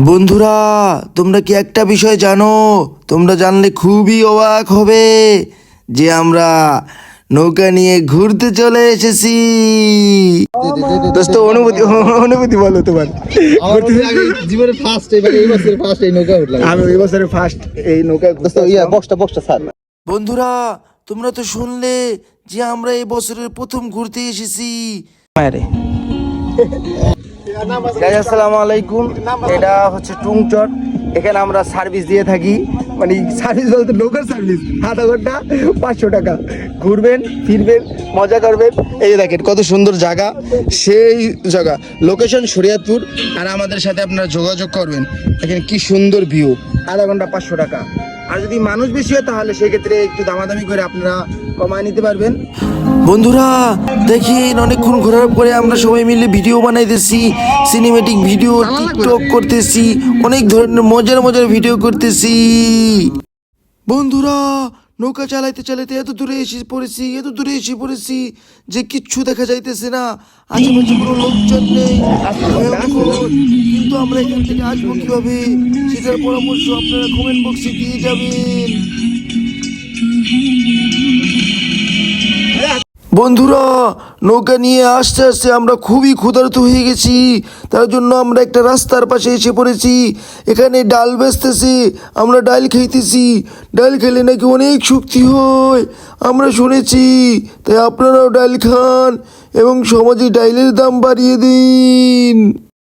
বন্ধুরা, তোমরা কি একটা বিষয় জানো? তোমরা জানলে খুবই অবাক হবে যে আমরা নৌকা নিয়ে ঘুরতে চলে এসেছি। দোস্ত, অনুভূতি অনুভূতি বলো তোমার। জীবনে ফার্স্ট এই বছরের ফার্স্ট এই নৌকা উঠলাম আমি এই বছরে ফার্স্ট এই নৌকা দোস্ত বক্সটা স্যার। বন্ধুরা, তোমরা তো শুনলে যে আমরা এই বছরের প্রথম ঘুরতে এসেছি। আসসালামু আলাইকুম। এটা হচ্ছে টুংচট। এখানে আমরা সার্ভিস দিয়ে থাকি, মানে সার্ভিস বলতে নৌকার সার্ভিস। আধা ঘন্টা 500 টাকা, ঘুরবেন ফিরবেন মজা করবেন। এই যে দেখেন কত সুন্দর জায়গা, সেই জায়গা। লোকেশন শরীয়তপুর। আর আমাদের সাথে আপনারা যোগাযোগ করবেন। দেখেন কি সুন্দর ভিউ। আধা ঘন্টা 500 টাকা। আর যদি মানুষ বেশি হয় তাহলে সেক্ষেত্রে একটু দামাদামি করে আপনারা কমায় নিতে পারবেন। বন্ধুরা দেখেন, অনেকক্ষণ ঘোরার পরে আমরা সবাই মিলে ভিডিও বানাইতেছি, সিনেমেটিক ভিডিও, টিকটক করতেছি, অনেক ধরনের মজার মজার ভিডিও করতেছি। বন্ধুরা, নৌকা চালাইতে চালাইতে এত দূরে এসে পড়েছি যে কিচ্ছু দেখা যাইতেছে না। আশেপাশে কোনো লোকজন নেই, কিন্তু আমরা এখান থেকে আসবো কিভাবে সেটার পরামর্শ আপনারা কমেন্ট বক্সে দিয়ে যাবেন। বন্ধুরা, নৌকা নিয়ে আস্তে আস্তে আমরা খুবই ক্ষুধার্ত হয়ে গেছি। তার জন্য আমরা একটা রাস্তার পাশে এসে পড়েছি। এখানে ডাল বেচতেছি, আমরা ডাল খাইতেছি। ডাল খেলে নাকি অনেক শক্তি হয় আমরা শুনেছি। তাই আপনারাও ডাল খান এবং সমাজে ডাইলের দাম বাড়িয়ে দিন।